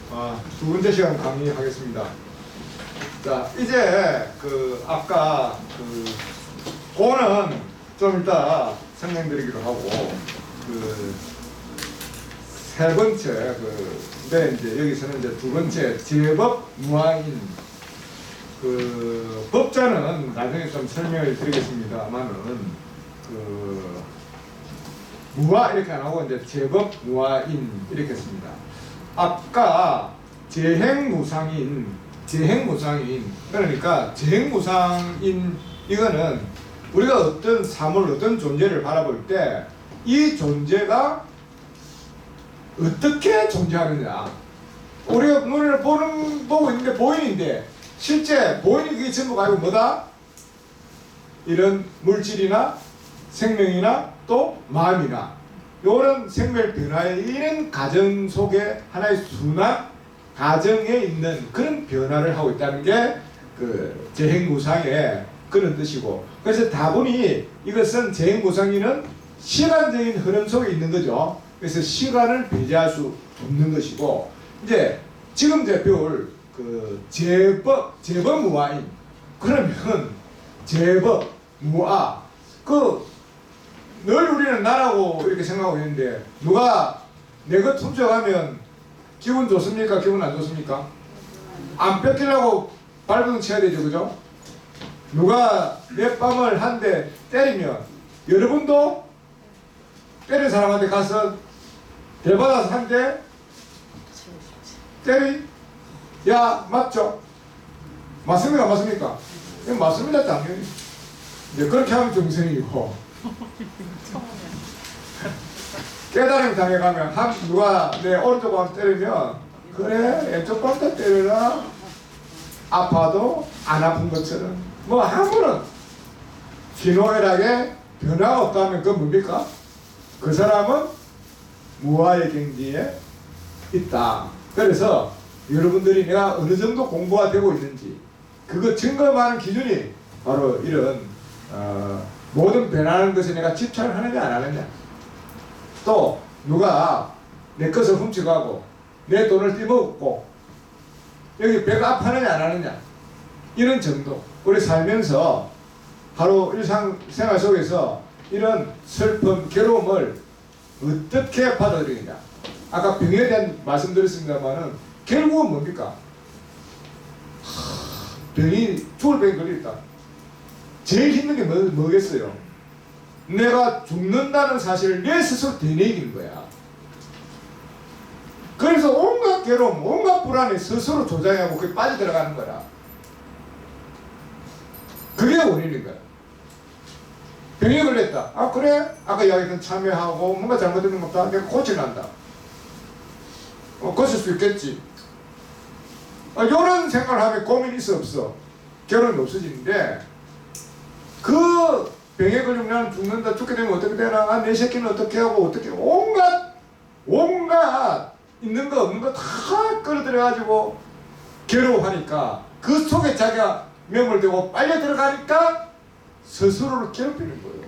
두 번째 시간 강의하겠습니다. 자, 이제 아까 고는 좀 이따 설명드리기로 하고 세 번째 이제 여기서는 이제 두 번째 제법 무아인 법자는 나중에 좀 설명을 드리겠습니다만은 무아 이렇게 안 하고 이제 제법 무아인 이렇게 했습니다. 아까 재행무상인 그러니까 재행무상인 이거는 우리가 어떤 사물 어떤 존재를 바라볼 때 이 존재가 어떻게 존재하느냐, 우리가 눈을 보고 있는데 보이는데 실제 보이는 게 전부가 아니고 뭐다? 이런 물질이나 생명이나 또 마음이나 이런 생명 변화에 이런 가정 속에 하나의 순환 가정에 있는 그런 변화를 하고 있다는 게 재행무상의 그런 뜻이고, 그래서 다분히 이것은 재행무상이는 시간적인 흐름 속에 있는 거죠. 그래서 시간을 배제할 수 없는 것이고, 이제 지금 이제 배울 제법 무아인, 그러면 제법 무아 늘 우리는 나라고 이렇게 생각하고 있는데 누가 내 것 훔쳐가면 기분 좋습니까? 기분 안 좋습니까? 안 뺏기려고 발버둥 쳐야 되죠, 그죠? 누가 내 뺨을 한 대 때리면 여러분도 때린 사람한테 가서 대받아서 한 대 때리? 야, 맞죠? 맞습니까? 맞습니까? 이건 맞습니다, 당연히. 이제 그렇게 하면 정성이고 깨달음 당해가면 누가 내 오른쪽 방 때리면 그래 왼쪽 방도 때려라, 아파도 안 아픈 것처럼 뭐 아무런 희노애락에 변화가 없다면 그건 뭡니까? 그 사람은 무아의 경지에 있다. 그래서 여러분들이 내가 어느 정도 공부가 되고 있는지 그거 증거하는 기준이 바로 이런 모든 변하는 것에 내가 집착을 하느냐 안 하느냐, 또 누가 내 것을 훔쳐가고 내 돈을 떼먹고 여기 배가 아파하느냐 안 하느냐, 이런 정도. 우리 살면서 하루 일상생활 속에서 이런 슬픔, 괴로움을 어떻게 받아들이느냐. 아까 병에 대한 말씀드렸습니다만은 결국은 뭡니까? 병이 죽을 병이 걸렸다. 제일 힘든 게 뭐겠어요? 내가 죽는다는 사실을 내 스스로 되뇌이는 거야. 그래서 온갖 괴로움, 온갖 불안에 스스로 조장하고 그게 빠져들어가는 거라. 그게 원인인 거야. 병에 걸렸다. 아 그래? 아까 이야기했던 참여하고 뭔가 잘못된 것 없다. 내가 고쳐낸다. 고칠 수 있겠지. 이런 생각을 하면 고민이 있어 없어? 결혼이 없어지는데, 그 병에 걸리면 나는 죽는다, 죽게 되면 어떻게 되나, 내 새끼는 어떻게 하고 어떻게, 온갖 있는 거 없는 거 다 끌어들여가지고 괴로워하니까 그 속에 자기가 명을 대고 빨려 들어가니까 스스로를 괴롭히는 거예요.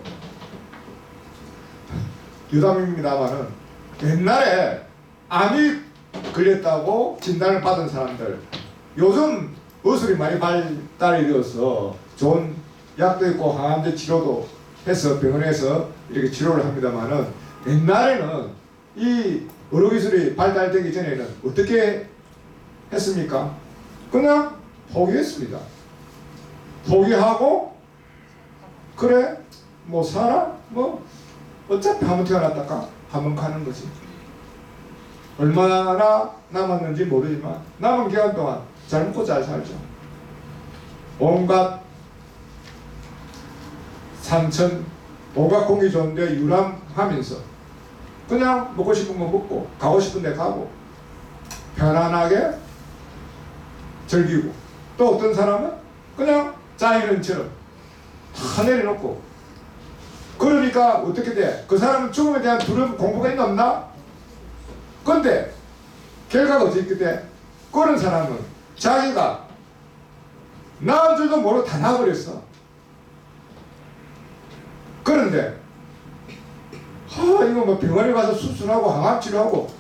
유담입니다만은 옛날에 암이 걸렸다고 진단을 받은 사람들, 요즘 의술이 많이 발달이 되어서 좋은 약도 있고 항암제 치료도 해서 병원에서 이렇게 치료를 합니다만은, 옛날에는 이 의료기술이 발달되기 전에는 어떻게 했습니까? 그냥 포기했습니다. 포기하고 그래 뭐 살아? 뭐 어차피 한번 태어났다가 한번 가는 거지. 얼마나 남았는지 모르지만 남은 기간 동안 잘 먹고 잘 살죠. 온갖 산천, 온갖 공기 좋은데 유람하면서 그냥 먹고 싶은 거 먹고 가고 싶은 데 가고 편안하게 즐기고, 또 어떤 사람은 그냥 자연인처럼 다 내려놓고, 그러니까 어떻게 돼? 그 사람은 죽음에 대한 두려움, 공부가 있나 없나? 근데 결과가 어떻게 돼? 그런 사람은 자기가 나은 줄도 모르고 다 나아버렸어. 그런데 이거 뭐 병원에 가서 수술하고 항암치료하고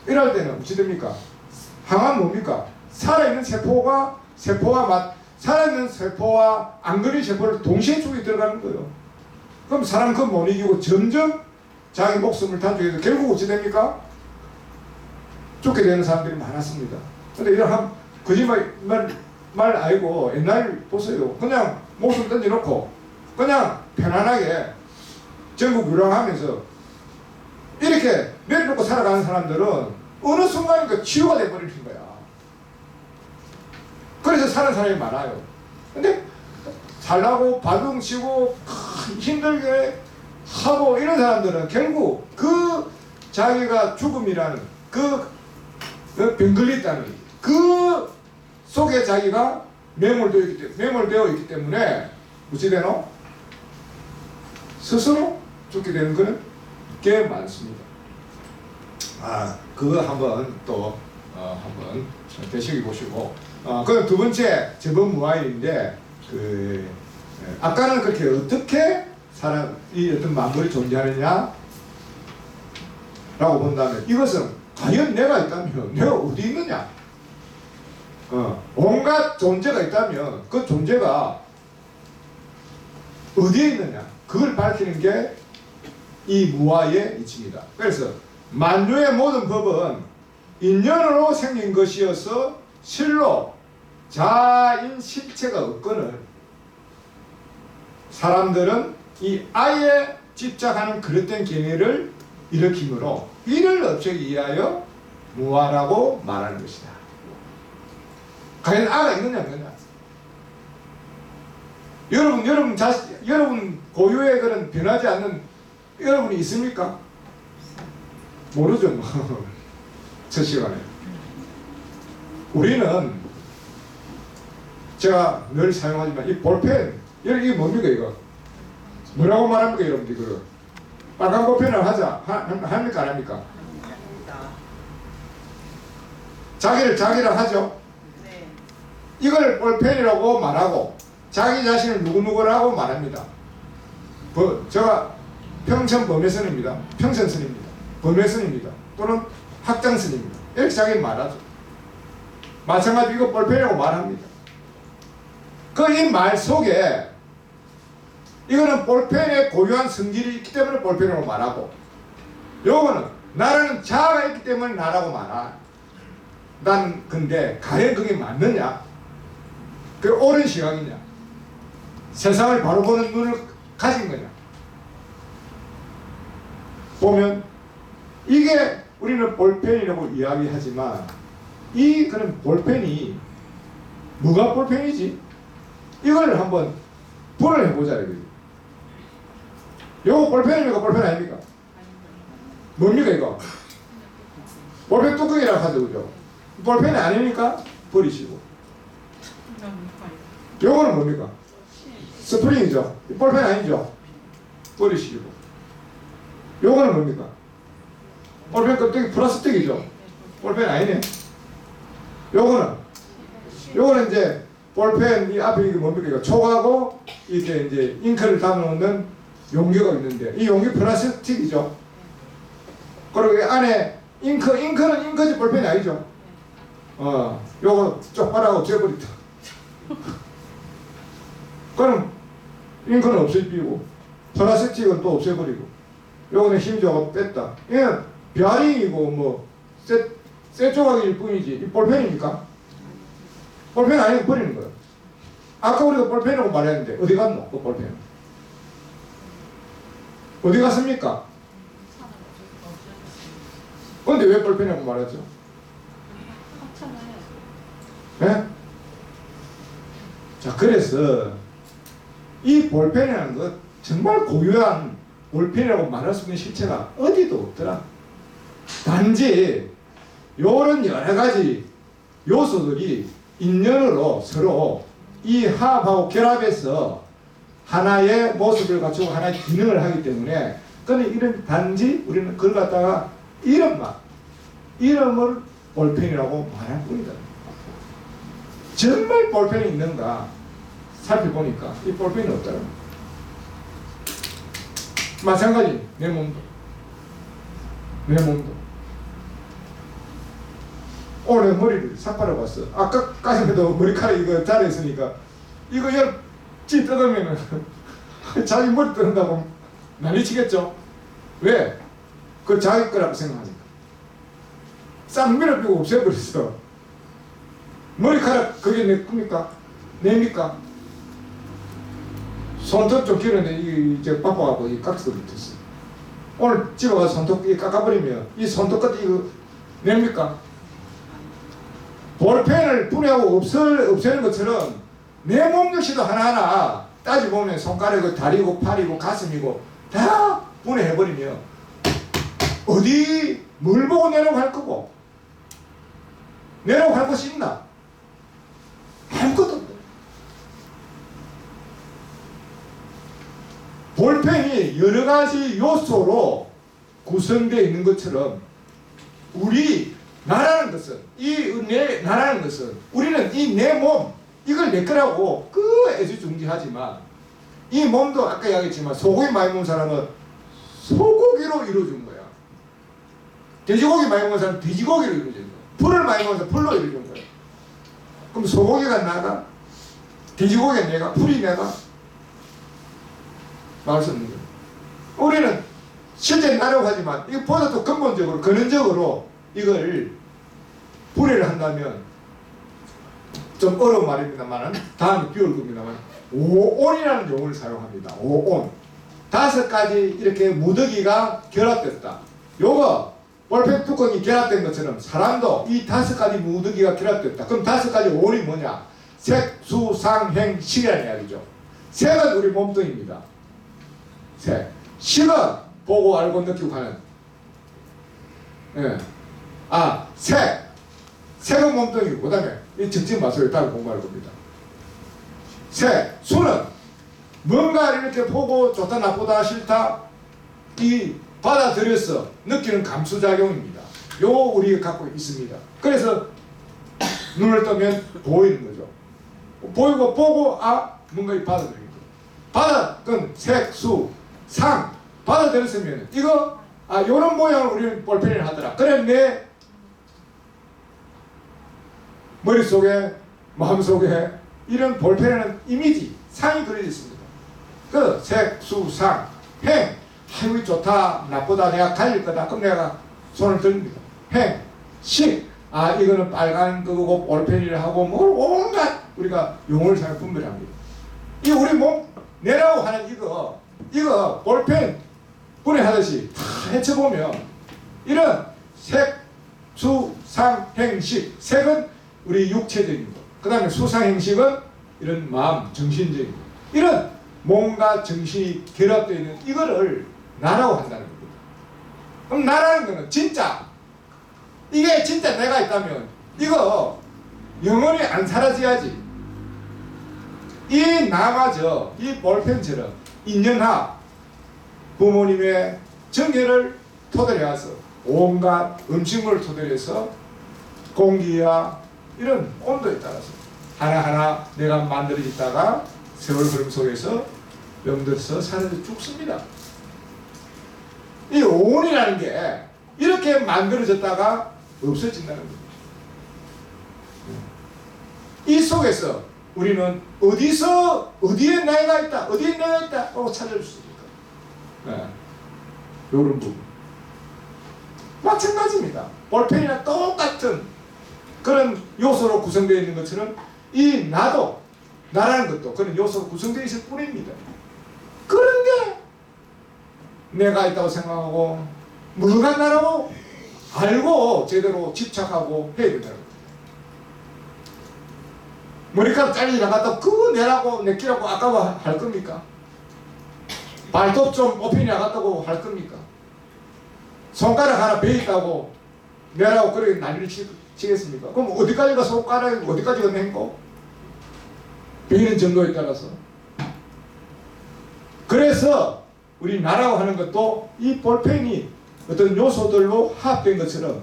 이럴 때는 어찌 됩니까? 항암 뭡니까? 살아있는 살아있는 세포와 안 걸린 세포를 동시에 죽이 들어가는 거예요. 그럼 사람은 그거 못 이기고 점점 자기 목숨을 단축해서 결국 어찌 됩니까? 죽게 되는 사람들이 많았습니다. 근데 이런 거짓말 말 아니고 옛날 보세요. 그냥 목숨 던져놓고 그냥 편안하게 전국 유랑하면서 이렇게 내려놓고 살아가는 사람들은 어느 순간인가 치유가 돼버리는 거야. 그래서 사는 사람이 많아요. 근데 살라고 바둥치고 힘들게 하고 이런 사람들은 결국 그 자기가 죽음이라는 그 병걸렸다는 그 속에 자기가 매몰되어 있기 때문에 어찌 되노? 스스로 죽게 되는 거는 꽤 많습니다. 그거 한번 또 한번 되새겨 보시고, 그 두 번째 저번 무아일인데 아까는 그렇게 어떻게 이 어떤 만물이 존재하느냐 라고 본다면, 이것은 과연 내가 있다면 내가 어디 있느냐, 온갖 존재가 있다면 그 존재가 어디에 있느냐, 그걸 밝히는 게 이 무아의 이치입니다. 그래서 만유의 모든 법은 인연으로 생긴 것이어서 실로 자인 실체가 없거늘 사람들은 이 아에 집착하는 그릇된 경애를 일으키므로 이를 없애기 위하여 무아라고 말하는 것이다. 과연 아가 있느냐 없느냐? 여러분 고유의 그런 변하지 않는 여러분이 있습니까? 모르죠. 첫 시간에 우리는 제가 늘 사용하지만 이 볼펜, 이게 뭡니까 이거? 뭐라고 말합니까 여러분들? 이거 빨간 볼펜을 합니까 안 합니까? 자기를 하죠. 네. 이걸 볼펜이라고 말하고 자기 자신을 누구누구라고 말합니다. 제가 평천 범회선입니다. 평선선입니다. 범회선입니다. 또는 학장선입니다. 이렇게 자기는 말하죠. 마찬가지로 이거 볼펜이라고 말합니다. 그 이 말 속에 이거는 볼펜의 고유한 성질이 있기 때문에 볼펜이라고 말하고, 요거는 나라는 자아가 있기 때문에 나라고 말하. 난 근데 과연 그게 맞느냐? 그게 옳은 시각이냐? 세상을 바로 보는 눈을 가진 거냐? 보면 이게 우리는 볼펜이라고 이야기하지만 그런 볼펜이 뭐가 볼펜이지? 이걸 한번 분을 해보자. 이거 볼펜입니까? 볼펜 아닙니까? 뭡니까 이거? 볼펜 뚜껑이라고 하죠, 그죠? 볼펜이 아닙니까? 버리시고. 요거는 뭡니까? 스프링이죠. 볼펜 아니죠? 버리시고. 요거는 뭡니까? 볼펜 껍데기 플라스틱이죠? 볼펜 아니네. 요거는 이제 볼펜 이 앞에 이게 뭡니까? 이거 촉하고 이렇게 이제 잉크를 담아놓는 용기가 있는데 이 용기 플라스틱이죠? 그리고 이 안에 잉크는 잉크지 볼펜이 아니죠? 요거 쪽바라고 없애버리다. 그럼 잉크는 없애버리고 플라스틱은 또 없애버리고 요거는 힘줘서 뺐다. 얘는 벼링이고 뭐 쇠 조각일 뿐이지 이 볼펜입니까? 볼펜 아니고 버리는 거예요. 아까 우리가 볼펜이라고 말했는데 어디 갔노? 그 볼펜 어디 갔습니까? 근데 왜 볼펜이라고 말했죠? 네? 자, 그래서 이 볼펜이라는 것 정말 고유한 볼펜이라고 말할 수 있는 실체가 어디도 없더라. 단지 요런 여러 가지 요소들이 인연으로 서로 이 화합하고 결합해서 하나의 모습을 갖추고 하나의 기능을 하기 때문에 그는 이런 단지 우리는 그걸 갖다가 이름을 볼펜이라고 말할 뿐이다. 정말 볼펜이 있는가 살펴보니까 이 볼펜이 없더라. 마찬가지 내 몸도 오늘 머리를 삭발하고 왔어. 아까 가슴에도 머리카락 이거 자르있으니까 이거 찌 뜯으면은 자기 머리 뜯는다고 난리치겠죠. 왜? 그 자기 거라고 생각하니까. 싹 밀어주고 없애버렸어. 머리카락 그게 내 겁니까? 내입니까? 손톱 좀 길었는데 이제 바빠갖고 이 깍지도 못했어. 오늘 집에 가서 손톱 깎아버리면 이 손톱 끝 이거 냅니까? 볼펜을 분해하고 없애는 것처럼 내 몸 역시도 하나하나 따져보면 손가락이고 다리고 팔이고 가슴이고 다 분해해버리면 어디 뭘 보고 내려고 할 거고 내려고 할 것이 있나? 아무것도 없다. 볼펜이 여러 가지 요소로 구성되어 있는 것처럼 우리 나라는 것은 나라는 것은 우리는 이 내 몸 이걸 내 거라고 애지중지하지만 이 몸도 아까 이야기했지만 소고기 많이 먹는 사람은 소고기로 이루어진 거야. 돼지고기 많이 먹는 사람은 돼지고기로 이루어진 거야. 풀을 많이 먹는 사람은 풀로 이루어진 거야. 그럼 소고기가 나가? 돼지고기가 내가? 풀이 내가? 나올 수 없는 거야. 우리는 실제 나라고 하지만 이보다 또 근본적으로 근원적으로 이걸 분해를 한다면 좀 어려운 말입니다만 다음에 비올 겁니다만 오온이라는 용어를 사용합니다. 오온. 5가지 이렇게 무더기가 결합됐다. 요거 볼펜 뚜껑이 결합된 것처럼 사람도 이 5가지 무더기가 결합됐다. 그럼 5가지 오온이 뭐냐? 색, 수, 상, 행, 식이라는 이야기죠. 색은 우리 몸뚱입니다. 색. 식은 보고 알고 느끼고 하는. 예. 색. 색은 몸뚱이고, 그 다음에 이 적진 마소를 따로 공부할 겁니다. 색. 수는 뭔가 이렇게 보고 좋다, 나쁘다, 싫다, 이 받아들여서 느끼는 감수작용입니다. 요 우리가 갖고 있습니다. 그래서 눈을 뜨면 보이는 거죠. 보이고 보고 뭔가 받아들이는 거. 그건 색, 수, 상 받아들였으면 이거 요런 모양을 우리는 볼펜을 하더라. 그래 내 머릿속에 마음속에 이런 볼펜에는 이미지 상이 그려져 있습니다. 그 색, 수, 상, 행 아이고 좋다 나쁘다 내가 갈릴 거다 그럼 내가 손을 듭니다. 행, 식 이거는 빨간 거고 볼펜이라 하고 뭐 온갖 우리가 용어를 잘 분별합니다. 이 우리 몸 내라고 하는 이거 볼펜 분해하듯이 다 헤쳐보면 이런 색, 수, 상, 행, 식. 색은 우리 육체적인 것. 그 다음에 수, 상, 행, 식은 이런 마음, 정신적인 것. 이런 몸과 정신이 결합되어 있는 이거를 나라고 한다는 겁니다. 그럼 나라는 거는 진짜 이게 진짜 내가 있다면 이거 영원히 안 사라져야지. 이 나마저 이 볼펜처럼 인연하 부모님의 정열을 토대로 해서 온갖 음식물을 토대로 해서 공기와 이런 온도에 따라서 하나하나 내가 만들어지다가 세월 흐름 속에서 병들어서 사라져 죽습니다. 이 오온이라는 게 이렇게 만들어졌다가 없어진다는 겁니다. 이 속에서 우리는 어디에 내가 있다, 어디에 내가 있다 하고 찾을 수 있습니까? 이런 부분. 마찬가지입니다. 볼펜이나 똑같은 그런 요소로 구성되어 있는 것처럼 이 나라는 것도 그런 요소로 구성되어 있을 뿐입니다. 그런 게 내가 있다고 생각하고 뭐가 나라고 알고 제대로 집착하고 해야 된다는 겁니다. 머리카락 잘리 나갔다고 그거 내라고 내끼라고 아까워 할 겁니까? 발톱 좀 뽑히 나갔다고 할 겁니까? 손가락 하나 베있다고 내라고 그렇게 난리를 치겠습니까? 그럼 어디까지가 손가락이고 어디까지가 낸거? 베이는 정도에 따라서. 그래서 우리 나라고 하는 것도 이 볼펜이 어떤 요소들로 합된 것처럼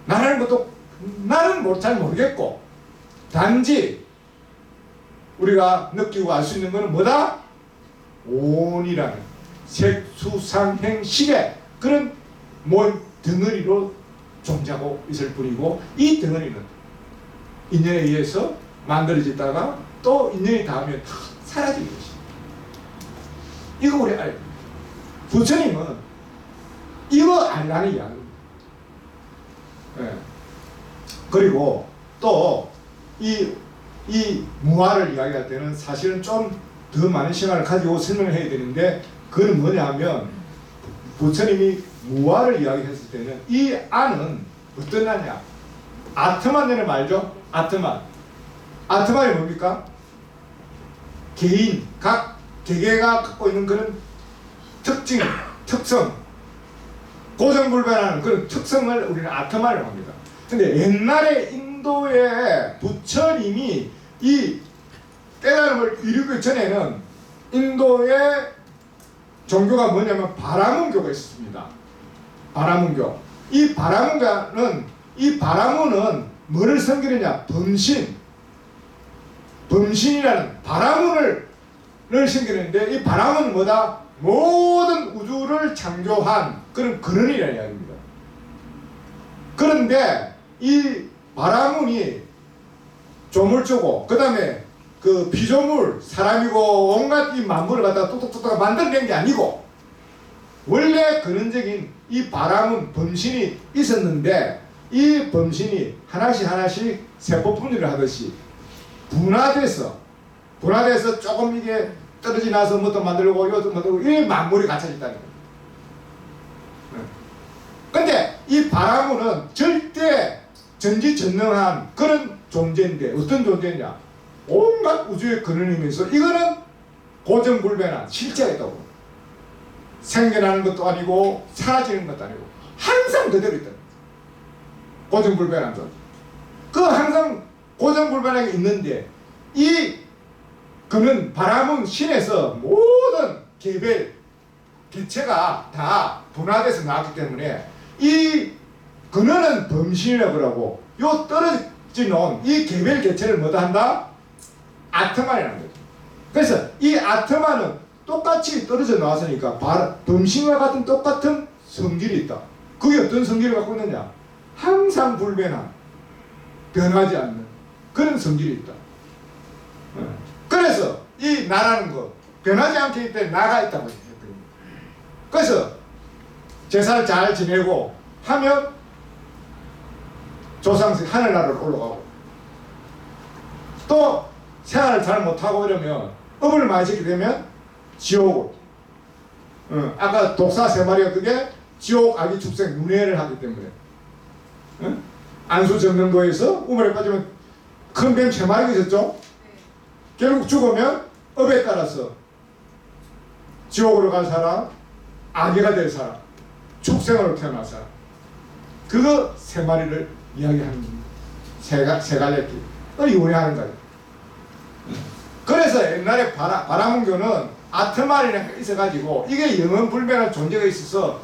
나라는 것도 나는 잘 모르겠고 단지 우리가 느끼고 알 수 있는 것은 뭐다? 온이라는 색, 수, 상, 행, 식의 그런 몸 덩어리로 존재하고 있을 뿐이고, 이 덩어리는 인연에 의해서 만들어지다가 또 인연이 닿으면 다 사라지는 것이. 이거 우리 알아야 됩니다. 부처님은 이거 알라는 이야기입니다. 예. 그리고 또 이 무아를 이야기할 때는 사실은 좀 더 많은 시간을 가지고 설명을 해야 되는데, 그건 뭐냐 하면 부처님이 무아를 이야기했을 때는 이 아는 어떤 아냐? 아트만이라는 말죠. 아트만. 아트만이 뭡니까? 개인, 각 개개가 갖고 있는 그런 특징, 특성, 고정불변하는 그런 특성을 우리는 아트만이라고 합니다. 근데 옛날에 인도의 부처님이 이 깨달음을 이루기 전에는 인도의 종교가 뭐냐면 바라문교가 있었습니다. 바라문교. 이 바라문은 뭐를 섬기느냐? 범신. 범신이라는 바라문을 섬기는데, 이 바라문은 뭐다? 모든 우주를 창조한 그런 근원이라는 이야기입니다. 그런데 이 바라문이 조물주고, 그 다음에 그 피조물, 사람이고 온갖 이 만물을 갖다가 뚝뚝뚝뚝 만들어낸 게 아니고, 원래 근원적인 이 바라문 범신이 있었는데, 이 범신이 하나씩 세포 분리를 하듯이 분화돼서 조금 이게 떨어지 나서 뭐또 만들고 이것도 만들고, 이 만물이 갖춰졌다는 거예요. 근데 이 바라문은 절대 전지전능한 그런 존재인데, 어떤 존재냐? 온갖 우주의 근원이면서 이거는 고정불변한 실제가 있다고. 생겨나는 것도 아니고 사라지는 것도 아니고 항상 그대로 있다. 고정불변한 존재. 그 항상 고정불변하게 있는데, 이 그는 바라문 신에서 모든 개별 개체가 다 분화돼서 나왔기 때문에 이 근원은 범신이라고 그러고, 요 떨어져 놓은 이 개별 개체를 뭐다 한다? 아트만이라는 거죠. 그래서 이 아트만은 똑같이 떨어져 나왔으니까 범신과 같은 똑같은 성질이 있다. 그게 어떤 성질을 갖고 있느냐? 항상 불변한, 변하지 않는 그런 성질이 있다. 그래서 이 나라는 거 변하지 않기 때문에 나가 있다고 했거든요. 그래서 제사를 잘 지내고 하면 조상석 하늘나라로 올라가고, 또 생활을 잘 못하고 이러면 업을 많이 지게 되면 지옥을, 아까 독사 3마리가 그게 지옥 아기 축생 윤회를 하기 때문에, 안수정등도에서 우물에 빠지면 큰 뱀 3마리가 있었죠. 결국 죽으면 업에 따라서 지옥으로 갈 사람, 아기가 될 사람, 축생으로 태어날 사람, 그거 3마리를 이야기하는 겁니다. 세 갈래길 윤회하는 거예요. 그래서 옛날에 바라문교는 아트만이라는 게 있어가지고, 이게 영원불변한 존재가 있어서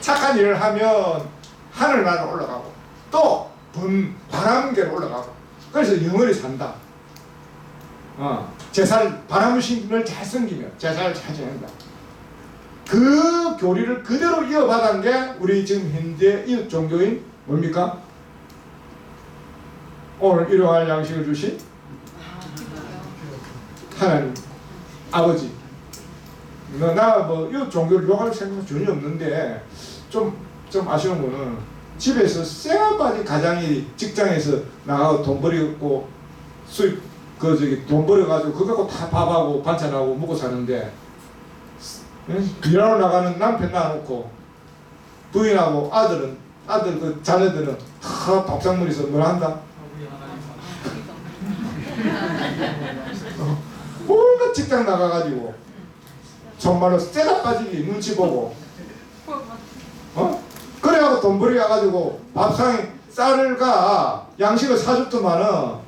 착한 일을 하면 하늘나라로 올라가고, 또 바라문교로 올라가고, 그래서 영원히 산다. 제사를 바라문신을 잘 섬기면 제사를 잘 지낸다. 그 교리를 그대로 이어받은 게 우리 지금 현재 이 종교인 뭡니까? 오늘 일용할 양식을 주신 하나님 아버지. 이 종교를 욕할 생각은 전혀 없는데, 좀 아쉬운 거는 집에서 쎄바지 가장이 직장에서 나가고 돈 벌이고 수입 돈 벌어가지고 그거 갖고 다 밥하고 반찬하고 먹고 사는데, 일하러 나가는 남편 놔놓고 부인하고 아들 그 자녀들은 다 밥상머리에서 뭘 한다? 온갖 직장 나가가지고 정말로 쎄가 빠지기 눈치 보고, 그래가지고 돈 벌이가가지고 밥상에 쌀과 양식을 사줬더만은,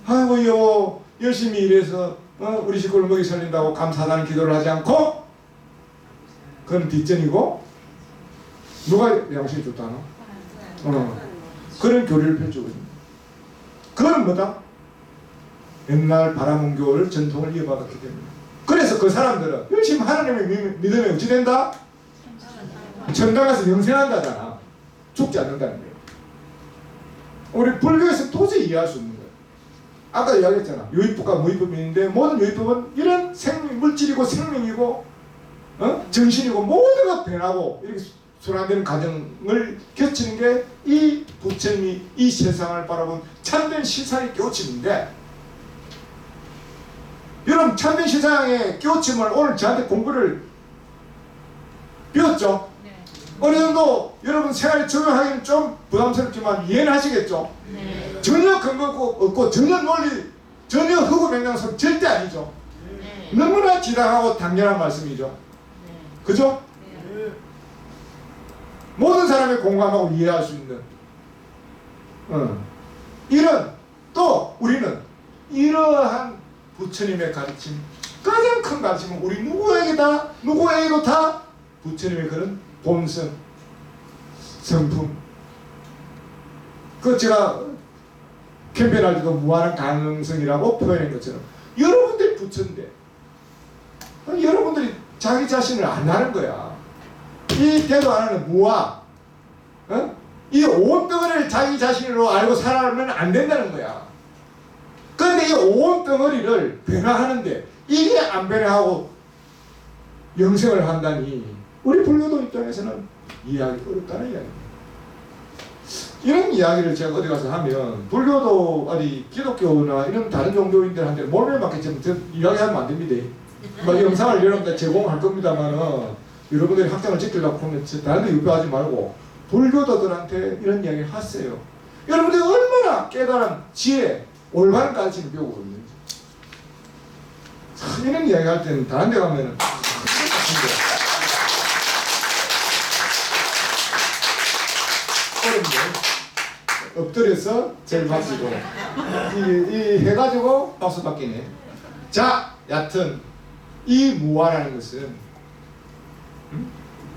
아이고요 열심히 일해서 우리 식구를 먹이 살린다고 감사하다는 기도를 하지 않고, 그건 뒷전이고 누가 양식을 줬다노? 그런 교리를 펼치거든요. 그건 뭐다? 옛날 바라문교를 전통을 이어받았기 때문에. 그래서 그 사람들은 열심히 하나님을 믿으면 어찌 된다? 천당 가서 영생한다잖아. 죽지 않는다는 거예요. 우리 불교에서 도저히 이해할 수 없는 거예요. 아까 이야기했잖아. 유의법과 무의법이 있는데 모든 유의법은 이런 물질이고 생명이고 정신이고 모두가 변하고 이렇게 순환되는 과정을 겹치는 게 이 부처님이 이 세상을 바라본 참된 실상의 깨우침인데, 여러분 참된 실상의 깨우침을 오늘 저한테 공부를 배웠죠? 네. 어느 정도 여러분 생활에 적용하기는 좀 부담스럽지만 이해는 하시겠죠? 네. 전혀 근거 없고 전혀 논리, 전혀 허구맹랑성 절대 아니죠? 네. 너무나 지당하고 당연한 말씀이죠? 네. 그죠? 네. 모든 사람이 공감하고 이해할 수 있는 이런, 또 우리는 이러한 부처님의 가르침, 가장 큰 가르침은 우리 누구에게도 다 부처님의 그런 본성, 성품, 그 제가 캠페인할 때도 무한한 가능성이라고 표현한 것처럼 여러분들이 부처인데 여러분들이 자기 자신을 안 아는 거야. 이 대도 안 하는 무아, 이 온 덩어리를 자기 자신으로 알고 살아가면 안 된다는 거야. 그런데 이 온 덩어리를 변화하는데 이게 안 변화하고 영생을 한다니 우리 불교도 입장에서는 이해하기 어렵다는 이야기입니다. 이런 이야기를 제가 어디 가서 하면 불교도 어디 기독교나 이런 다른 종교인들한테 몰래 맞겠지만 이야기하면 안 됩니다. 막 영상을 여러분들 제공할 겁니다만은 여러분들이 학장을 지키려고 하면 다른 데 유배하지 말고 불교도들한테 이런 이야기를 하세요. 여러분들이 얼마나 깨달은 지혜, 올바른 가르침을 배우고 있는지. 이런 이야기 할 때는 다른 데 가면은 엎드려서 제일 박수고 이 해가지고 박수 받기네. 자, 여하튼 이 무아라는 것은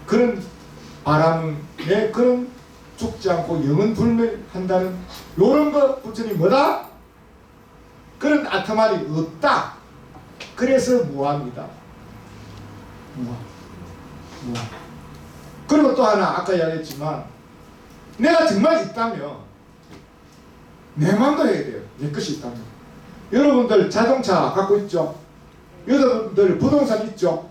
그런 바람에 그런 죽지 않고 영은 불멸한다는 요런 거 부처님 뭐다? 그런 아트말이 없다. 그래서 무아입니다. 무아. 그리고 또 하나 아까 이야기했지만 내가 정말 있다면 내 마음도 해야 돼요. 내 것이 있다면. 여러분들 자동차 갖고 있죠? 여러분들 부동산 있죠?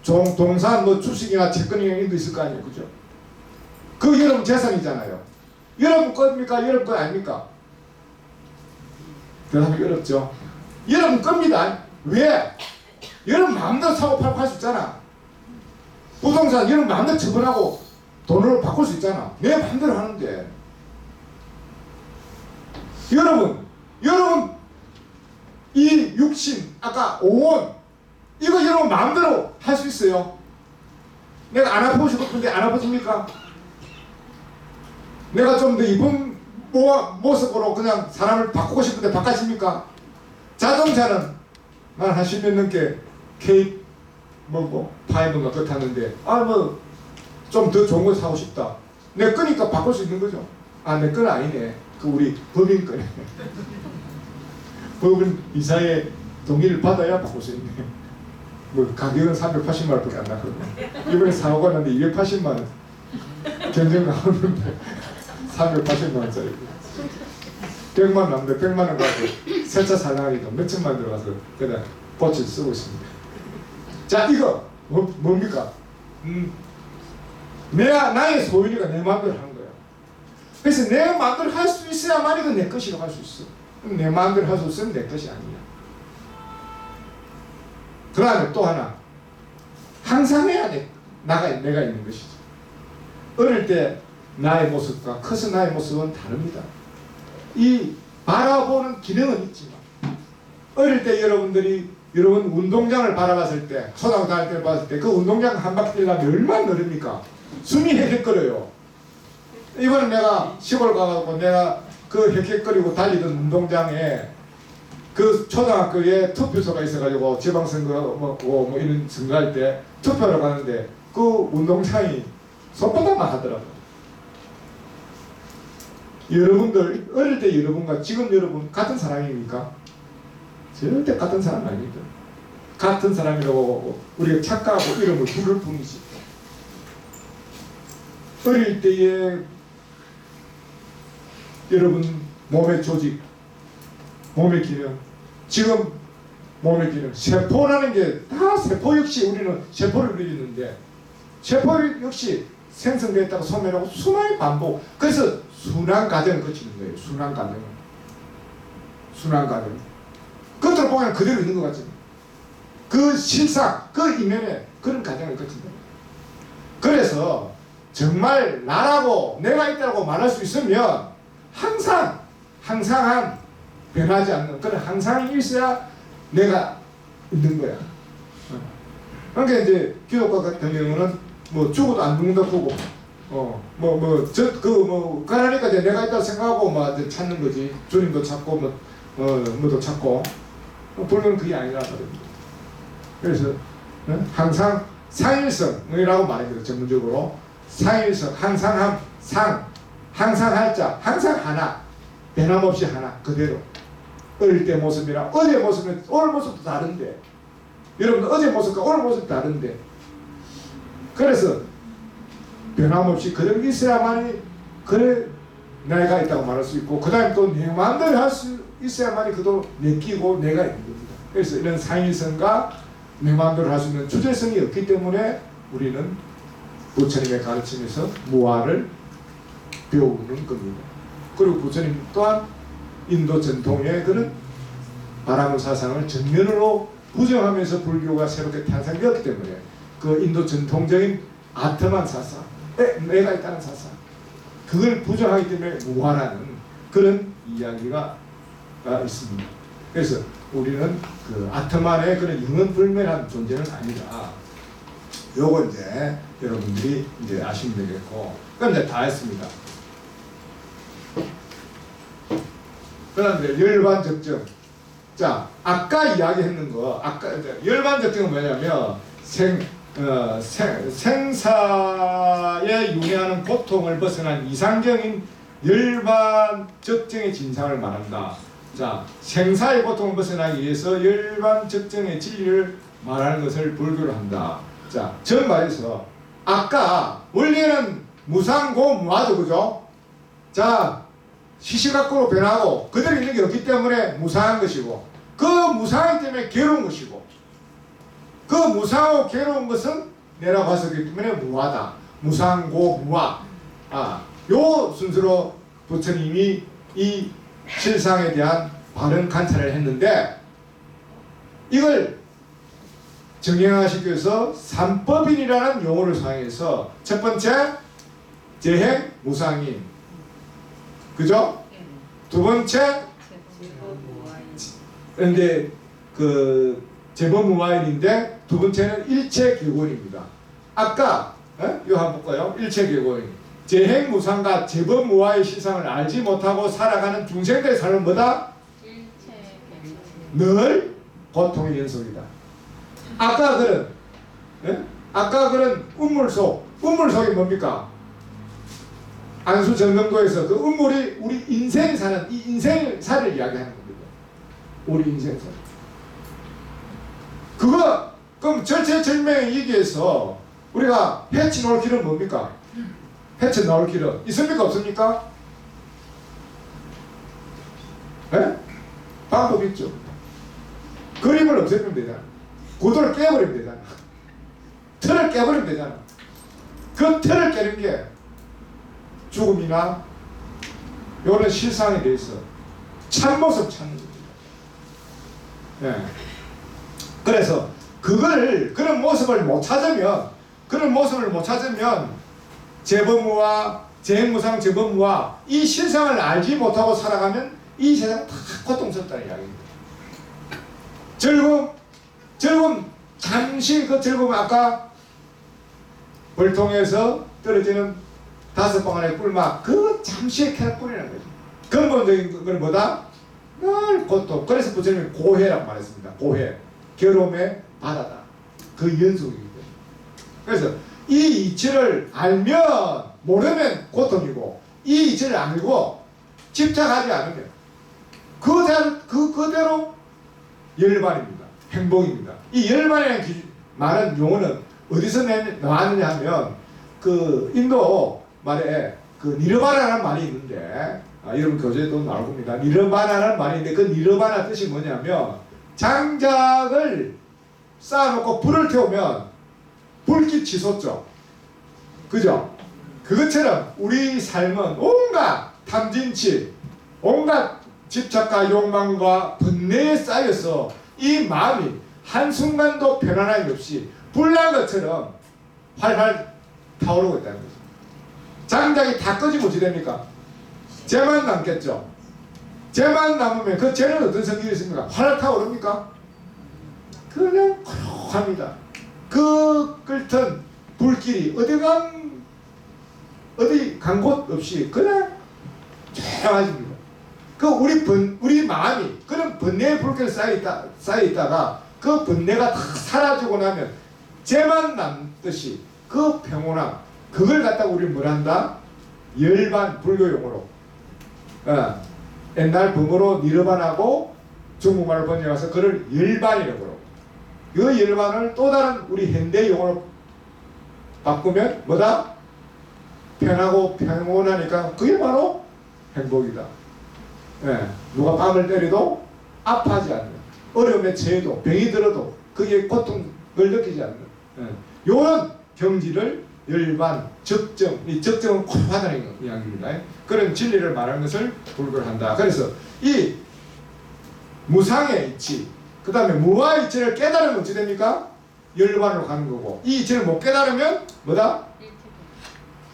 동산 뭐 주식이나 채권이나 이런 거 있을 거 아니에요. 그죠? 그 여러분 재산이잖아요. 여러분 겁니까? 여러분 거 아닙니까? 대답이 어렵죠? 여러분 겁니다. 왜? 여러분 마음대로 사고 팔고 할 수 있잖아. 부동산 여러분 마음대로 처분하고 돈으로 바꿀 수 있잖아. 내 마음대로 하는데. 여러분 이 육신 아까 오온 이거 여러분 마음대로 할 수 있어요. 내가 안 아프고 싶은데 안 아파집니까? 내가 좀 더 이쁜 모습으로 그냥 사람을 바꾸고 싶은데 바꿔집니까? 자동차는 난 한 10년 넘게 K 뭐고 파이브인가 그거 탔는데 좀 더 좋은 거 사고 싶다. 내 거니까 바꿀 수 있는 거죠. 내 건 아니네. 그 우리 법인 거네. 법은 이사의 동의를 받아야 바꿀 수 있네. 뭐 가격은 380만 원밖에 안 나거든요. 이번에 사고가 났는데 280만 원. 경쟁 나오는데 380만 원짜리. 100만 원 남는데 100만 원 가지고 세차 살라니까 몇천만 원 들어가서 그냥 보치 쓰고 있습니다. 자, 이거 뭡니까? 나의 소유니까 내 마음대로 하는 거야. 그래서 내 마음대로 할 수 있어야만 이거 내 것이라고 할 수 있어. 내 마음대로 할 수 없으면 내 것이 아니야. 그 다음에 또 하나, 항상 해야 돼. 내가 있는 것이지. 어릴 때 나의 모습과 커서 나의 모습은 다릅니다. 이 바라보는 기능은 있지만 어릴 때 여러분 운동장을 바라봤을 때, 초등학교 다닐 때 봤을 때 그 운동장 한 바퀴 뛰려면 얼마나 넓습니까? 숨이 헥헥거려요. 이번에 내가 시골 가가지고 내가 그 헥헥거리고 달리던 운동장에 그 초등학교에 투표소가 있어가지고 지방선거 뭐 이런 선거할 때 투표하러 가는데 그 운동장이 손바닥만 하더라고요. 여러분들 어릴 때 여러분과 지금 여러분 같은 사람입니까? 절대 같은 사람 아닙니다. 같은 사람이라고 우리가 착각하고 이름을 부를 뿐이지. 어릴 때에 여러분 몸의 조직, 몸의 기능, 지금 몸의 기능, 세포라는 게 다 세포 역시 우리는 세포를 누리는데 세포 역시 생성됐다가 소멸하고 수많이 반복. 그래서 순환 과정을 거치는 거예요. 순환 과정을. 순환 과정. 겉으로 보면 그대로 있는 것 같죠. 그 실상, 그 이면에 그런 과정을 거친다. 그래서 정말 나라고 내가 있다고 말할 수 있으면 항상한 변하지 않는 그런 항상이 있어야 내가 있는 거야. 그러니까 이제 기독교 같은 경우는 뭐 죽어도 안 죽는다 보고 가라니까 이제 내가 있다고 생각하고 막 이제 찾는 거지. 주님도 찾고 뭐도 찾고 불교는 그게 아니라 말입니다. 그래서 항상 상일성이라고 말합니다. 전문적으로 상일성, 항상 할 자, 항상 하나, 변함없이 하나 그대로. 어릴 때 모습이랑 어제 모습은 오늘 모습도 다른데, 여러분들 어제 모습과 오늘 모습도 다른데, 그래서 변함없이 그대로 있어야만이 그래 내가 있다고 말할 수 있고, 그 다음에 또 내 마음대로 할 수 있어야만이 그도 내끼고 내가 있는 겁니다. 그래서 이런 상일성과 내 마음대로 할 수 있는 주체성이 없기 때문에 우리는 부처님의 가르침에서 무아를 배우는 겁니다. 그리고 부처님 또한 인도 전통의 그런 바라문 사상을 전면으로 부정하면서 불교가 새롭게 탄생되었기 때문에 그 인도 전통적인 아트만 사상, 내가 있다는 사상, 그걸 부정하기 때문에 무아라는 그런 이야기가 있습니다. 그래서 우리는 그 아트만의 그런 영원불멸한 존재는 아니다. 요거 이제 여러분들이 이제 아시면 되겠고, 그럼 이제 다 했습니다. 그런데 열반적정. 자, 아까 이야기했는 거, 아까 열반적정은 뭐냐면 생사에 용해하는 고통을 벗어난 이상적인 열반적정의 진상을 말한다. 자, 생사의 고통을 벗어나기 위해서 열반적정의 진리를 말하는 것을 불교로 한다. 자, 전 말해서 아까 원래는 무상고무하죠, 그죠? 자, 시시각각으로 변하고 그대로 있는 게 없기 때문에 무상한 것이고, 그 무상하기 때문에 괴로운 것이고, 그 무상하고 괴로운 것은 내라고 하셨기 때문에 무하다. 무상고무하. 요 순서로 부처님이 이 실상에 대한 바른 관찰을 했는데, 이걸 정행하시기 위해서 삼법인이라는 용어를 사용해서 첫 번째 재행 무상인, 그죠? 두 번째 그런데 그 제법무아인인데 두 번째는 일체계곤입니다. 아까 이거 한번 볼까요? 일체계곤. 재행무상과 제법무아의 실상을 알지 못하고 살아가는 중생들의 삶은 뭐다? 늘 고통의 연속이다. 아까 그런 운물속이 뭡니까? 안수전능도에서 그 운물이 우리 인생이 사는 이 인생살을 이야기하는 겁니다. 우리 인생살. 그거 그럼 절체절명에 얘기해서 우리가 해치 놓을 길은 뭡니까? 해치 나올 길은 있습니까? 없습니까? 네? 방법 있죠. 그림을 없애면 되잖아. 구도를 깨버리면 되잖아. 틀을 깨버리면 되잖아. 그 틀을 깨는 게 죽음이나 이런 실상에 대해서 참모습 찾는 겁니다. 네. 그래서 그런 모습을 못 찾으면 재범무와 재행무상 재범무와 이 실상을 알지 못하고 살아가면 이 세상 다 고통스럽다는 이야기입니다. 즐거움 잠시 그 즐거움, 아까 벌통에서 떨어지는 5방울의 꿀맛, 그 잠시의 쾌락뿐이라는 거죠. 근본적인 건 뭐다? 늘 고통. 그래서 부처님이 고해라고 말했습니다. 고해, 괴로움의 바다다. 그 연속이기 때문에. 그래서 이 이치를 알면, 모르면 고통이고, 이 이치를 알고 집착하지 않으면 그대로 열반입니다. 행복입니다. 이 열반이라는 말은 용어는 어디서 나왔느냐 하면 그 인도 말에 그 니르바나라는 말이 있는데, 여러분 교재도 나올 겁니다. 니르바나라는 말인데 그 니르바나 뜻이 뭐냐면 장작을 쌓아놓고 불을 태우면 불빛이 솟죠. 그죠? 그것처럼 우리 삶은 온갖 탐진치, 온갖 집착과 욕망과 번뇌에 쌓여서 이 마음이 한순간도 편안함이 없이 불난 것처럼 활활 타오르고 있다는 거죠. 장작이 다 꺼지면 어찌 됩니까? 재만 남겠죠. 재만 남으면 그 재는 어떤 성질이 있습니까? 활활 타오릅니까? 그냥 고요합니다. 그 끓던 불길이 어디 간 곳 없이 그냥 조용해집니다. 그 우리 마음이 그런 번뇌의 불길에 쌓여 있다가 그 번뇌가 다 사라지고 나면 재만 남듯이 그 평온함, 그걸 갖다가 우리 뭐라 한다? 열반, 불교 용어로 옛날 범어로 니르반하고 중국말로 번역해서 그걸 열반이라고 그러고, 그 열반을 또 다른 우리 현대 용어로 바꾸면 뭐다? 편하고 평온하니까 그게 바로 행복이다. 누가 밤을 때려도 아파하지 않는, 어려움에 처해도 병이 들어도 그게 고통을 느끼지 않는 요런 경지를 열반, 적정, 이 적정은 고요하다는 이야기입니다. 그런 진리를 말하는 것을 불교를 한다. 그래서 이 무상의 이치, 그 다음에 무아의 이치를 깨달으면 어찌 됩니까? 열반으로 가는 거고, 이 이치를 못 깨달으면 뭐다?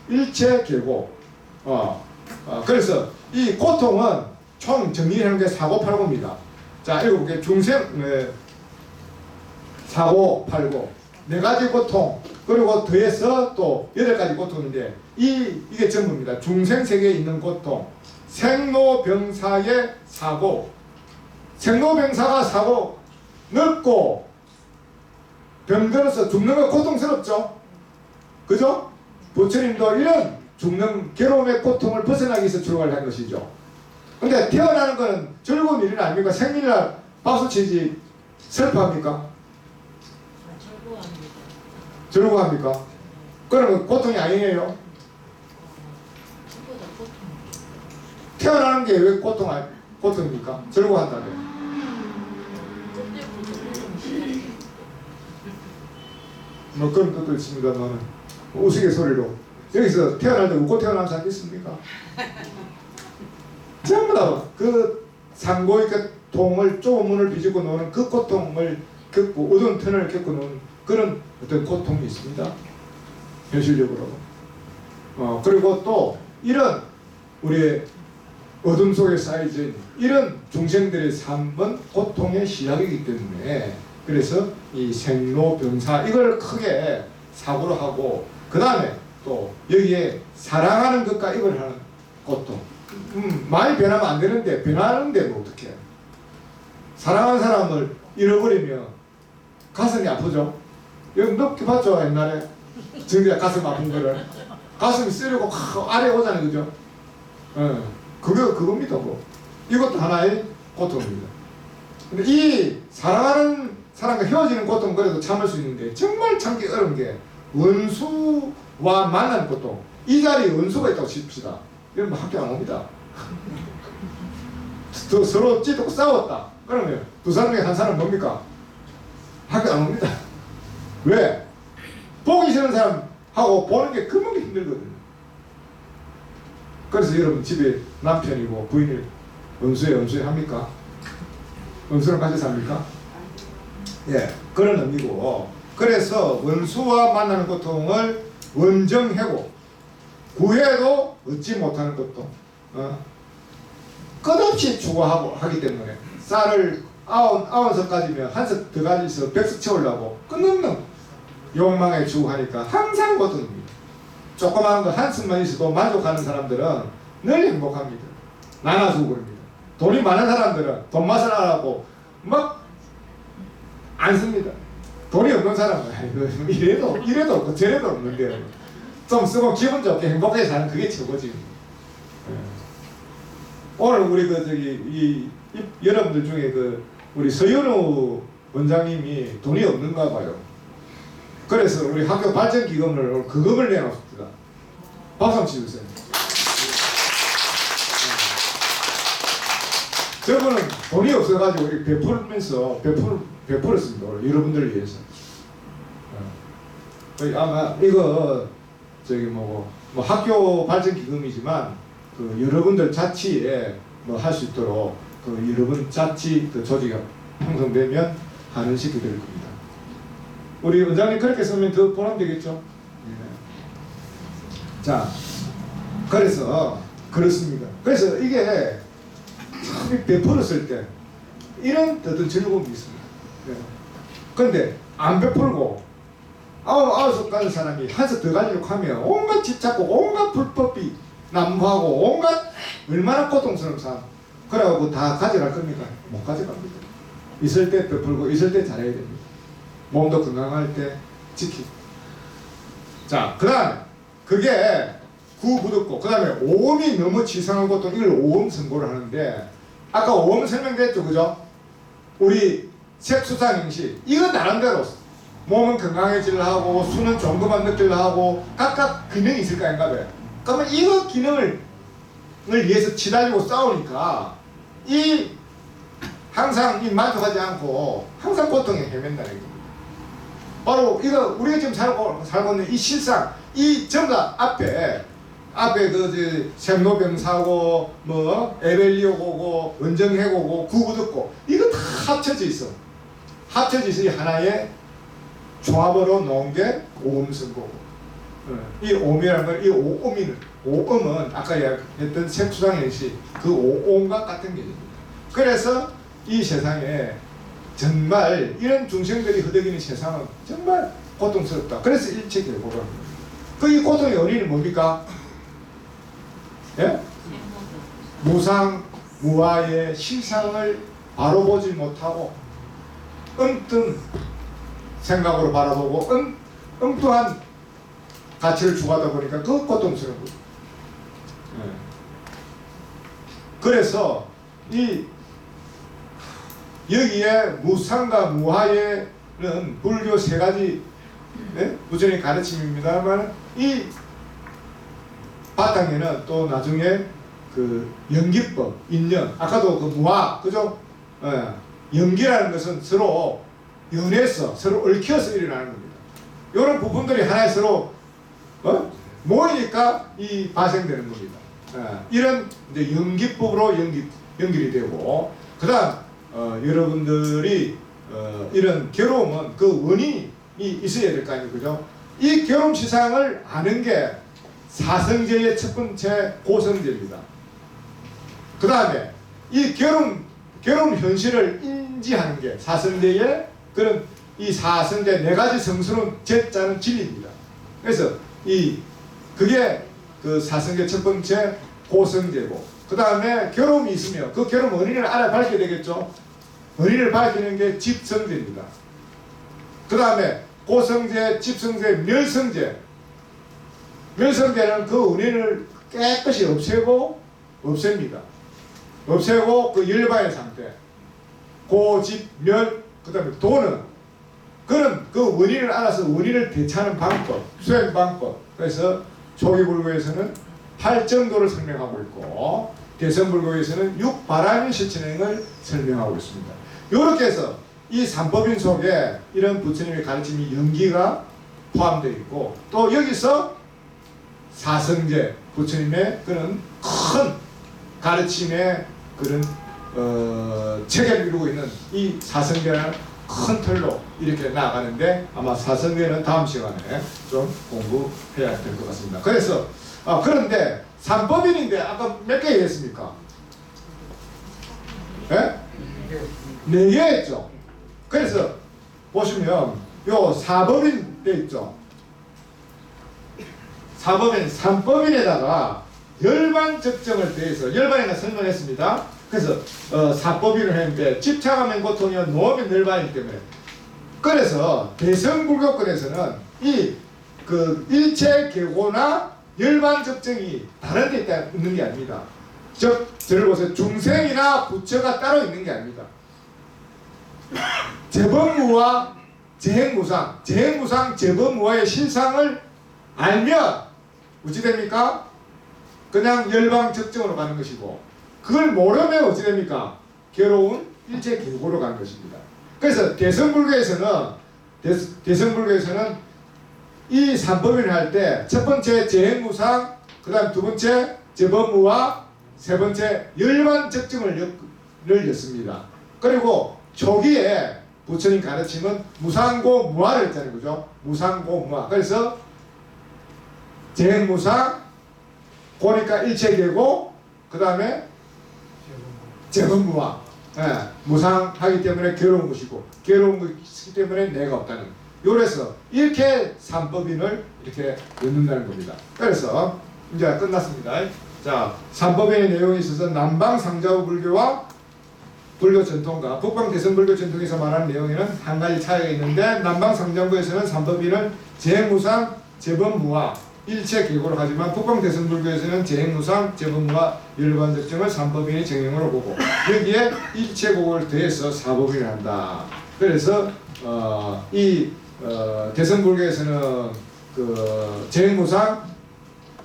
일체계고. 그래서 이 고통은 총 정리하는 게 사고팔고입니다. 자, 읽어볼게요. 사고팔고, 4가지 고통, 그리고 더해서 또 8가지 고통인데 이게 전부입니다. 중생세계에 있는 고통, 생로병사의 사고. 생로병사가 사고, 늙고 병들어서 죽는 건 고통스럽죠. 그죠? 부처님도 이런 죽는 괴로움의 고통을 벗어나기 위해서 출가를 한 것이죠. 근데 태어나는 것은 즐거운 일은 아닙니까? 생일날 박수치지 슬퍼합니까? 즐거워합니까? 그러면 고통이 아니에요. 태어나는 게 왜 고통입니까? 즐거워한다며. 뭐 그런 것도 있습니다만 우스갯소리로 여기서 태어날 때 웃고 태어난 사람 있습니까? 전부 다 그 상고의 통을 좁은 문을 비집고 노는 그 고통을 겪고 어두운 터널을 겪고 노는 그런 어떤 고통이 있습니다. 현실적으로. 그리고 또 이런 우리 어둠 속에 쌓여진 이런 중생들의 삶은 고통의 시작이기 때문에, 그래서 이 생로병사 이걸 크게 사고로 하고, 그 다음에 또 여기에 사랑하는 것과 이걸 하는 고통. 많이 변하면 안 되는데 변하는데 뭐 어떡해. 사랑하는 사람을 잃어버리면 가슴이 아프죠. 여러분 높게 봤죠? 옛날에 정대가 가슴 아픈 거를 가슴이 쓰리고 아래 오잖아요. 그죠? 그겁니다. 뭐. 이것도 하나의 고통입니다. 근데 이 사랑하는 사람과 헤어지는 고통은 그래도 참을 수 있는데 정말 참기 어려운 게 원수와 만나는 고통. 이 자리에 원수가 있다고 칩시다. 이러면 학교 안 옵니다. 서로 찌르고 싸웠다. 그러면 두 사람 중에 한 사람은 뭡니까? 학교 안 옵니다. 왜? 보기 싫은 사람하고 보는 게 그만큼 힘들거든요. 그래서 여러분 집에 남편이고 부인을 원수에 합니까? 원수랑 같이 삽니까? 예, 그런 의미고, 그래서 원수와 만나는 고통을 원정해고 구해도 얻지 못하는 고통, 끝없이 추구하고 하기 때문에 쌀을 9석까지면 한 석 더 가지서 100석 채우려고 끝없는 욕망에 추구하니까 항상 고통입니다. 조그마한 거 한 석만 있어도 만족하는 사람들은 늘 행복합니다. 나눠주고 그럽니다. 돈이 많은 사람들은 돈 맛을 알아고 막 안 씁니다. 돈이 없는 사람은 이래도 없고 저래도 없는데 좀 쓰고 기분 좋게 행복하게 사는 그게 최고지. 오늘 우리 여러분들 중에 우리 서현우 원장님이 돈이 없는가 봐요. 그래서 우리 학교 발전 기금을 그금을 내놓습니다. 박수 한번 치주세요. 저분은 돈이 없어가지고 이렇게 베풀었습니다. 여러분들을 위해서. 아마 이거 저기 뭐 학교 발전 기금이지만 그 여러분들 자치에 뭐 할 수 있도록 그 여러분 자치 그 조직이 형성되면 가능시켜 드릴 겁니다. 우리 원장님 그렇게 쓰면 더 보람 되겠죠? 예. 자, 그래서 그렇습니다. 그래서 이게 참 베풀었을 때 이런 어떤 즐거움이 있습니다. 그런데 안 베풀고 아홉 가는 사람이 한석 더 가지려고 하면 온갖 집 잡고 온갖 불법이 난무하고 온갖 얼마나 고통스러운 삶. 그래갖고 다 가져갈 겁니까? 못 가져갑니다. 있을 때 베풀고 있을 때 잘해야 됩니다. 몸도 건강할 때 지키고. 자, 그 다음에 그게 구부득고 그 다음에 오음이 너무 치상한 것도 이걸 오음 선고를 하는데 아까 오음 설명됐죠, 그죠? 우리 색수상행시 이건 나름대로 몸은 건강해지려 하고 수는 좋은 것만 느끼려 하고 각각 기능이 있을 거 아닌가 봐요. 그러면 이거 기능을 위해서 치달리고 싸우니까 이 항상 이 만족하지 않고 항상 고통에 헤맨다는 겁니다. 바로 이거 우리가 지금 살고 있는 이 실상 이 전부 다 앞에 그 생로병사고 뭐 에벨리오고고 원정해고고 구부듣고 이거 다 합쳐져 있어. 합쳐져 있어. 이 하나의 종합으로 놓은 게 오음선고고. 이 오음이라는 건 이 오음은 아까 했던 색수상행시 그 오음과 같은 개념입니다. 그래서 이 세상에 정말 이런 중생들이 허덕이는 세상은 정말 고통스럽다. 그래서 일체결고를 그 이 고통의 원인은 뭡니까? 예? 무상 무아의 실상을 바로 보지 못하고 엉뚱 생각으로 바라보고 엉뚱한 가치를 추구하다 보니까 그 고통스러운 거죠. 예. 그래서 이 여기에 무상과 무하에는 불교 세 가지 부처님의 가르침입니다만 이 바탕에는 또 나중에 그 연기법, 인연, 아까도 그 무하, 그죠? 연기라는 것은 서로 연해서 서로 얽혀서 일어나는 겁니다. 이런 부분들이 하나의 서로 모이니까 이 발생되는 겁니다. 이런 이제 연기법으로 연결이 되고, 그다음 여러분들이 이런 괴로움은 그 원인이 있어야 될 거 아니에요, 그죠? 이 괴로움 시상을 아는 게 사성제의 첫 번째 고성제입니다. 그 다음에 이 괴로움 현실을 인지하는 게 사성제의 그런 이 사성제 네 가지 성수는 제자는 진리입니다. 그래서 그게 그 사성제 첫 번째 고성제고, 그 다음에 괴로움이 있으면 그 괴로움 원인을 알아 밝혀야 되겠죠. 원인을 밝히는 게 집성제입니다. 그 다음에 고성제, 집성제, 멸성제. 멸성제는 그 원인을 깨끗이 없앱니다. 없애고 그 열반의 상태. 고집, 멸, 그 다음에 도는 그런 그 원인을 알아서 원인을 대처하는 방법, 수행 방법. 그래서 초기불교에서는 8정도를 설명하고 있고 대선불교에서는 6바람의 실천행을 설명하고 있습니다. 이렇게 해서 이 삼법인 속에 이런 부처님의 가르침이 연기가 포함되어 있고, 또 여기서 사성제 부처님의 그런 큰 가르침의 그런 체계를 이루고 있는 이 사성제라는 큰 틀로 이렇게 나아가는데, 아마 사성제는 다음 시간에 좀 공부해야 될 것 같습니다. 그래서 그런데 삼법인인데 아까 몇 개 했습니까? 네? 4개 했죠. 그래서 보시면 요 사법인 돼 있죠. 사법인 3법인에다가 열반 적정을 대해서 열반이나 설명했습니다. 그래서 사법인을 했는데 집착하면 고통이요 노하면 열반이기 때문에, 그래서 대성불교권에서는 그 일체 계고나 열반 적정이 다른 데 있는 게 아닙니다. 즉 저를 보세요. 중생이나 부처가 따로 있는 게 아닙니다. 재범무와 재행무상, 재범무와의 실상을 알면 어찌 됩니까? 그냥 열방 적정으로 가는 것이고, 그걸 모르면 어찌 됩니까? 괴로운 일체 계고로 간 것입니다. 그래서 대성불교에서는 이 삼법인을 할 때 첫 번째 재행무상, 그 다음 두 번째 재법무와 세 번째 열반적증을 였습니다. 그리고 초기에 부처님 가르침은 무상고 무아를 했잖아요. 그죠? 무상고 무아. 그래서 재행무상, 고니까 일체계고, 그 다음에 재법무아. 무상하기 때문에 괴로운 것이고, 괴로운 것이기 때문에 내가 없다는. 요래서 이렇게 삼법인을 이렇게 넣는다는 겁니다. 그래서 이제 끝났습니다. 자, 삼법인의 내용에 있어서 남방상자부 불교와 불교 전통과 북방 대성불교 전통에서 말하는 내용에는 한 가지 차이가 있는데, 남방상자부에서는 삼법인을 재무상, 재법무아, 일체계고로 하지만 북방 대성불교에서는 재무상, 재법무아, 열반적증을 삼법인의 정형으로 보고 여기에 일체계고를 더해서 사법인을 한다. 그래서 대성불교에서는 그 재무상,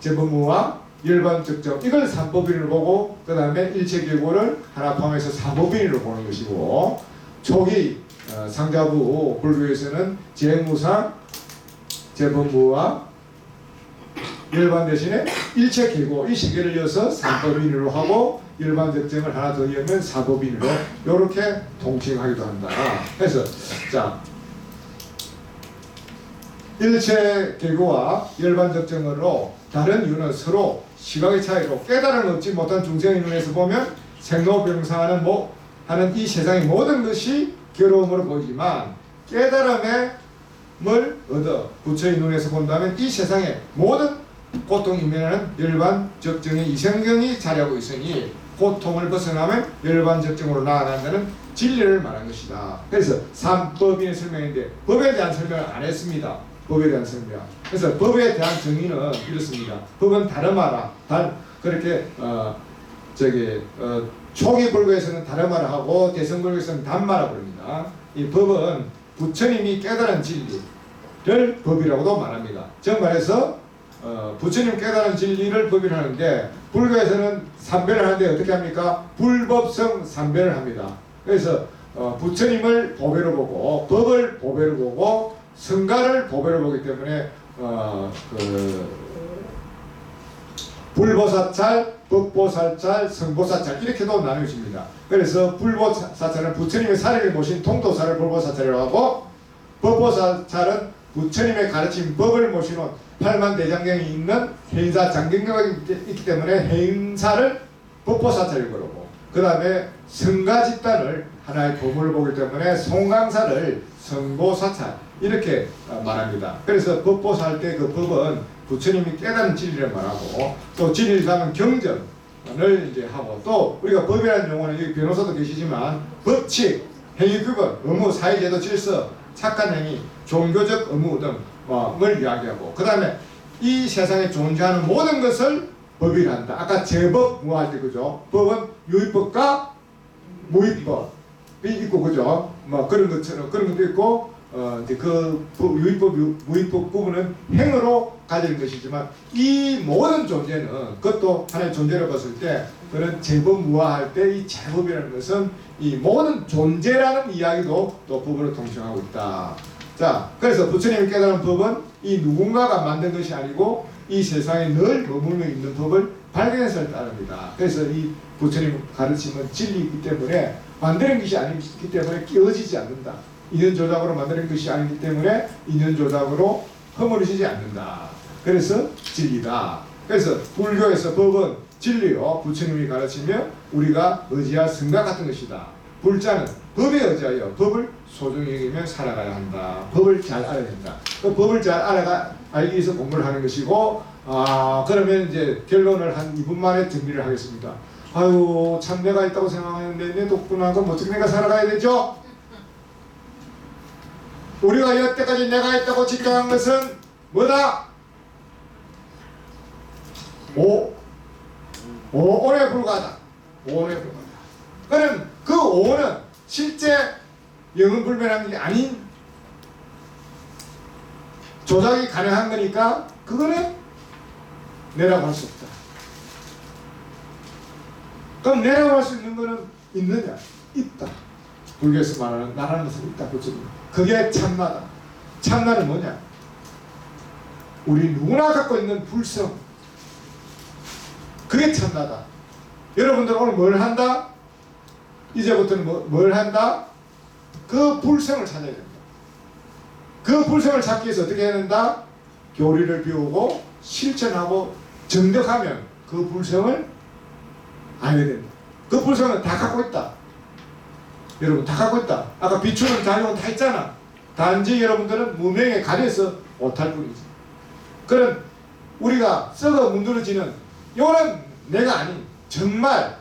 재법무아, 열반적증 이걸 삼법인으로 보고 그 다음에 일체계고를 하나 포함해서 사법인으로 보는 것이고, 초기 상자부 불교에서는 재무상, 재법무아, 열반 대신에 일체계고 이 세 개를 이어서 삼법인으로 하고 열반적증을 하나 더 이으면 사법인으로 이렇게 통칭하기도 한다. 그래서 자, 일체계고와 열반적증으로 다른 이유는 서로 시각의 차이로 깨달음을 얻지 못한 중생의 눈에서 보면 생로병사하는 하는 이 세상의 모든 것이 괴로움으로 보이지만, 깨달음을 얻어 부처의 눈에서 본다면 이 세상의 모든 고통 이면에는 열반적증의 이성경이 자리하고 있으니 고통을 벗어나면 열반적증으로 나아간다는 진리를 말한 것이다. 그래서 삼법인의 설명인데 법에 대한 설명을 안 했습니다. 법에 대한 설명. 그래서 법에 대한 정의는 이렇습니다. 법은 다름하라. 그렇게 초기 불교에서는 다름하라 하고 대성불교에서는 단마라 부릅니다. 이 법은 부처님이 깨달은 진리를 법이라고도 말합니다. 즉 말해서 부처님 깨달은 진리를 법이라 하는데, 불교에서는 삼배를 하는데 어떻게 합니까? 불법성 삼배를 합니다. 그래서 부처님을 보배로 보고 법을 보배로 보고 성가를 보배로 보기 때문에 불보사찰, 법보사찰, 성보사찰 이렇게도 나누어집니다. 그래서 불보사찰은 부처님의 사례를 모신 통도사를 불보사찰이라고 하고, 법보사찰은 부처님의 가르친 법을 모시는 팔만대장경이 있는 해인사 장경경이 있기 때문에 해인사를 법보사찰이라고 그러고, 그 다음에 성가 집단을 하나의 법을 보기 때문에 송강사를 성보사찰 이렇게 말합니다. 그래서 법보사 할 때 그 법은 부처님이 깨달은 진리를 말하고, 또 진리를 가면 경전을 이제 하고, 또 우리가 법이라는 용어는 여기 변호사도 계시지만 법칙, 행위규범, 의무, 사회제도, 질서, 착한 행위, 종교적 의무 등을 이야기하고, 그 다음에 이 세상에 존재하는 모든 것을 법이라 한다. 아까 제법 무할 때 그죠? 법은 유의법과 무의법이 있고 그죠? 뭐 그런 것처럼 그런 것도 있고, 이제 그 유의법, 무의법 부분은 행으로 가지는 것이지만, 이 모든 존재는 그것도 하나의 존재를 봤을 때 그런 제법 무화할 때 이 제법이라는 것은 이 모든 존재라는 이야기도 또 법으로 통칭하고 있다. 자, 그래서 부처님이 깨달은 법은 이 누군가가 만든 것이 아니고 이 세상에 늘 머물러 있는 법을 발견해서 따릅니다. 그래서 이 부처님 가르침은 진리이기 때문에 만드는 것이 아니기 때문에 끼어지지 않는다. 인연 조작으로 만드는 것이 아니기 때문에 인연 조작으로 허물어지지 않는다. 그래서 진리다. 그래서 불교에서 법은 진리요 부처님이 가르치며 우리가 의지할 생각 같은 것이다. 불자는 법에 의지하여 법을 소중히 여기며 살아가야 한다. 법을 잘 알아야 된다. 그 법을 잘 알기 위해서 공부를 하는 것이고, 그러면 이제 결론을 한 2분 만에 정리를 하겠습니다. 아유, 참 내가 있다고 생각하는데 내 덕분에 그럼 어떻게 내가 살아가야 되죠? 우리가 여태까지 내가 있다고 직감한 것은 뭐다? 오에 불과하다. 오에 불과하다. 그럼 그 오는 실제 영은불변한 게 아닌 조작이 가능한 거니까 그거는 내라고 할 수 없다. 그럼 내라고 할 수 있는 거는 있느냐? 있다. 불교에서 말하는 것은 있다. 그렇죠? 그게 참나다. 참나는 뭐냐? 우리 누구나 갖고 있는 불성. 그게 참나다. 여러분들 오늘 뭘 한다? 이제부터는 뭘 한다? 그 불성을 찾아야 된다. 그 불성을 찾기 위해서 어떻게 해야 된다? 교리를 배우고 실천하고 정득하면 그 불성을 알게 된다. 그 불성은 다 갖고 있다. 여러분 다 갖고 있다. 아까 비추는 자료는 다 있잖아. 단지 여러분들은 무명에 가려서 못할 뿐이지. 그런 우리가 썩어 문드러지는 이거는 내가 아닌 정말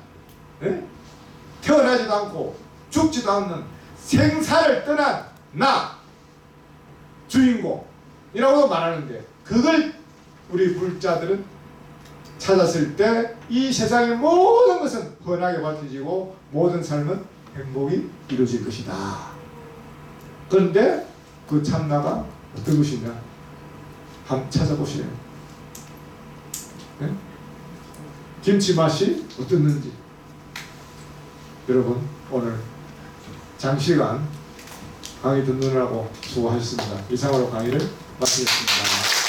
태어나지도 않고 죽지도 않는 생사를 떠난 나 주인공이라고 말하는데 그걸 우리 불자들은 찾았을 때 이 세상의 모든 것은 훤하게 밝혀지고 모든 삶은 행복이 이루어질 것이다. 그런데 그 참나가 어떤 것이냐 한번 찾아보시래요. 네? 김치 맛이 어떻는지. 여러분 오늘 장시간 강의 듣느라고 수고하셨습니다. 이상으로 강의를 마치겠습니다.